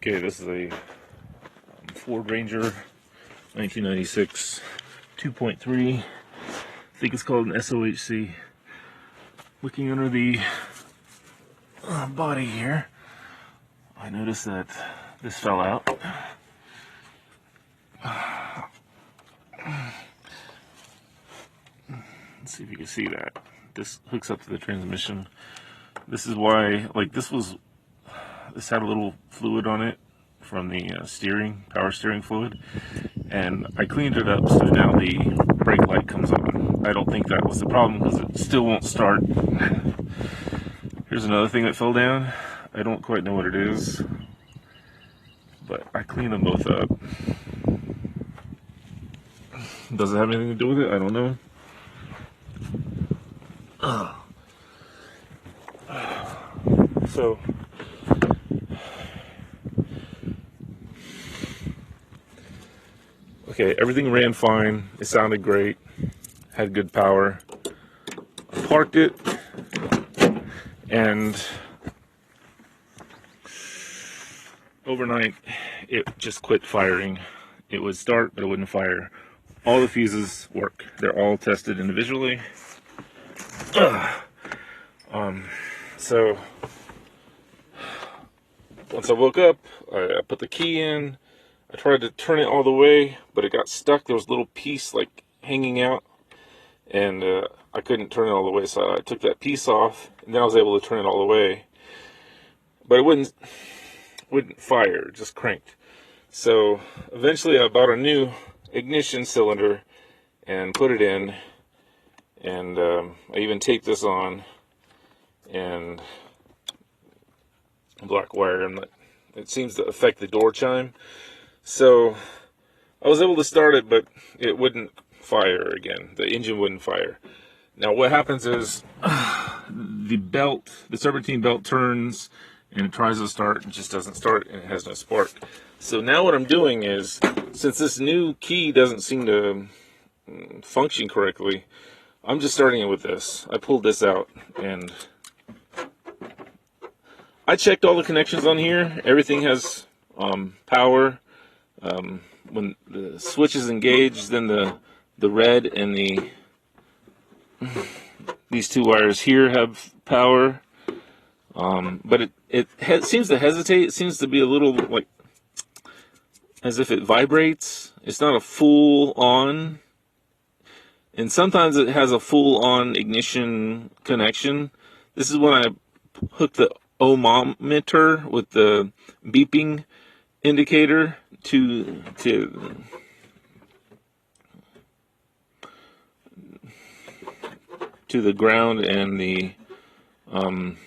Okay, this is a Ford Ranger 1996 2.3. I think it's called an SOHC. Looking under the body here, I noticed that this fell out. Let's see if you can see that. This hooks up to the transmission. This is why, like, this had a little fluid on it from the power steering fluid, and I cleaned it up so now the brake light comes on. I don't think that was the problem because it still won't start. Here's another thing that fell down. I don't quite know what it is, but I cleaned them both up. Does it have anything to do with it? I don't know. So okay, everything ran fine. It sounded great. Had good power. I parked it, and overnight it just quit firing. It would start, but it wouldn't fire. All the fuses work. They're all tested individually. So once I woke up, I put the key in. I tried to turn it all the way, but it got stuck. There was a little piece like hanging out, and I couldn't turn it all the way. So I took that piece off, and then I was able to turn it all the way. But it wouldn't fire. It just cranked. So eventually, I bought a new ignition cylinder and put it in, and I even taped this on and black wire, and it seems to affect the door chime. So I was able to start it, but it wouldn't fire again. The engine wouldn't fire. Now what happens is the serpentine belt turns and it tries to start, it just doesn't start, and it has no spark. So now what I'm doing is, since this new key doesn't seem to function correctly, I'm just starting it with this. I pulled this out, and I checked all the connections on here. Everything has power. When the switch is engaged, then the red and these two wires here have power. But it seems to hesitate. It seems to be a little like as if it vibrates. It's not a full on. And sometimes it has a full on ignition connection. This is when I hook the ohmmeter with the beeping indicator to the ground and the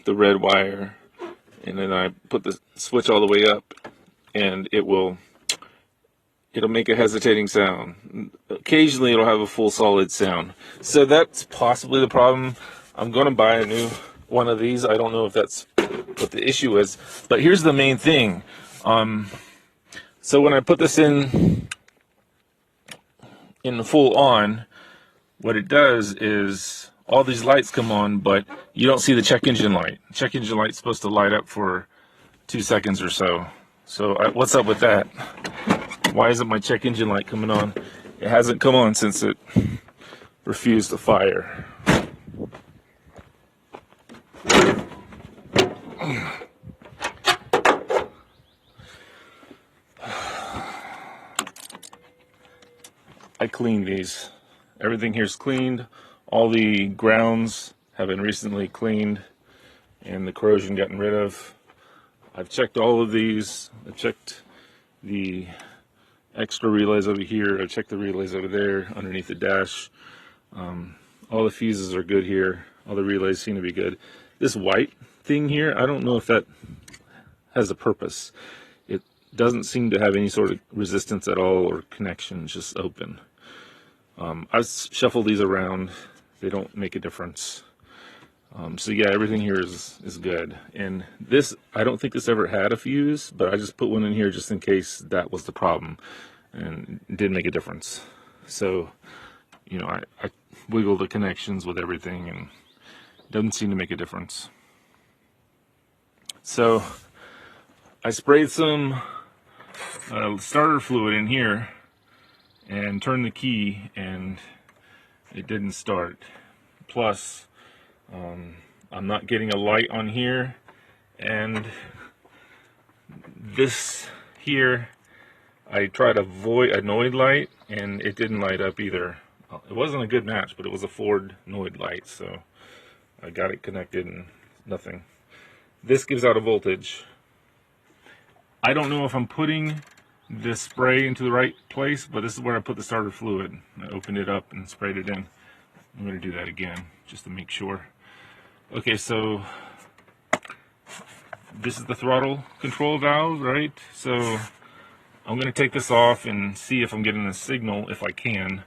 red wire, and then I put the switch all the way up, and it'll make a hesitating sound. Occasionally it'll have a full solid sound. So that's possibly the problem. I'm going to buy a new one of these. I don't know if that's what the issue is, but here's the main thing. So when I put this in the full on, what it does is all these lights come on, but you don't see the check engine light. Check engine light's supposed to light up for 2 seconds or so. So what's up with that? Why isn't my check engine light coming on? It hasn't come on since it refused to fire. I cleaned these. Everything here's cleaned. All the grounds have been recently cleaned and the corrosion gotten rid of. I've checked all of these. I've checked the extra relays over here. I've checked the relays over there underneath the dash. All the fuses are good here. All the relays seem to be good. This white thing here, I don't know if that has a purpose. It doesn't seem to have any sort of resistance at all or connection, it's just open. I've shuffled these around. They don't make a difference. So yeah, everything here is good. And this, I don't think this ever had a fuse, but I just put one in here just in case that was the problem, and it didn't make a difference. So, you know, I wiggle the connections with everything, and it doesn't seem to make a difference. So I sprayed some starter fluid in here and turned the key, and it didn't start. Plus, I'm not getting a light on here, and this here, I tried a Noid light, and it didn't light up either. It wasn't a good match, but it was a Ford Noid light, so I got it connected and nothing. This gives out a voltage. I don't know if I'm putting the spray into the right place, but this is where I put the starter fluid. I opened it up and sprayed it in. I'm going to do that again just to make sure. Okay, so this is the throttle control valve, right? So I'm going to take this off and see if I'm getting a signal, if I can,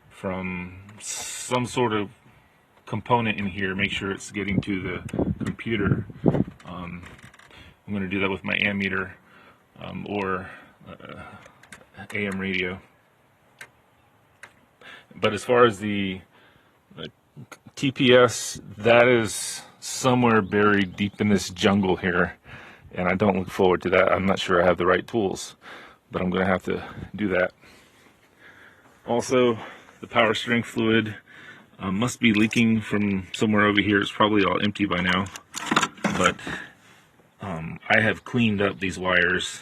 from some sort of component in here. Make sure it's getting to the computer. I'm going to do that with my ammeter or AM radio. But as far as the TPS, that is somewhere buried deep in this jungle here, and I don't look forward to that. I'm not sure I have the right tools, but I'm going to have to do that. Also, the power steering fluid must be leaking from somewhere over here. It's probably all empty by now, but I have cleaned up these wires,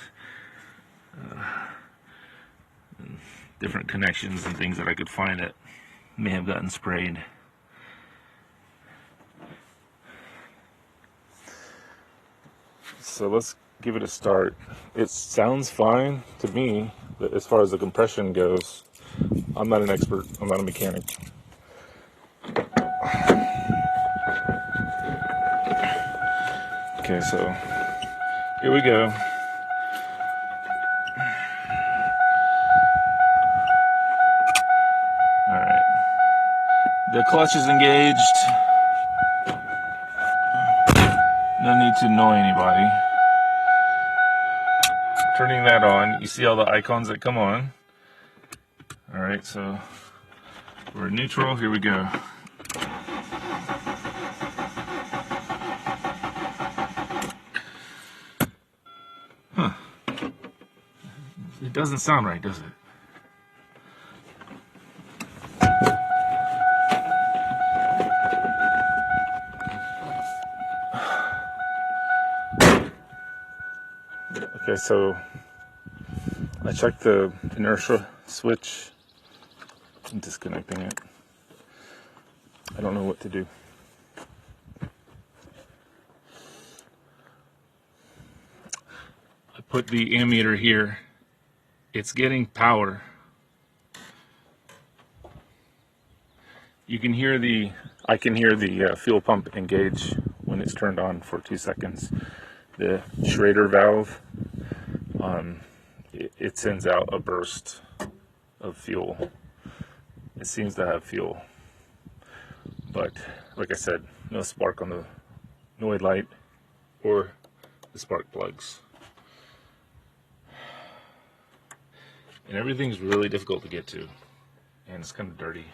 different connections and things that I could find that may have gotten sprayed. So let's give it a start. It sounds fine to me, but as far as the compression goes, I'm not an expert, I'm not a mechanic. Okay, so here we go. Alright. The clutch is engaged. No need to annoy anybody. Turning that on, you see all the icons that come on. Alright, so we're neutral, here we go. Huh. It doesn't sound right, does it? Okay, so I checked the inertia switch. I'm disconnecting it. I don't know what to do. I put the ammeter here. It's getting power. You can hear I can hear the fuel pump engage when it's turned on for 2 seconds. The Schrader valve, it sends out a burst of fuel. It seems to have fuel, but like I said, no spark on the Noid light or the spark plugs. And everything's really difficult to get to, and it's kind of dirty.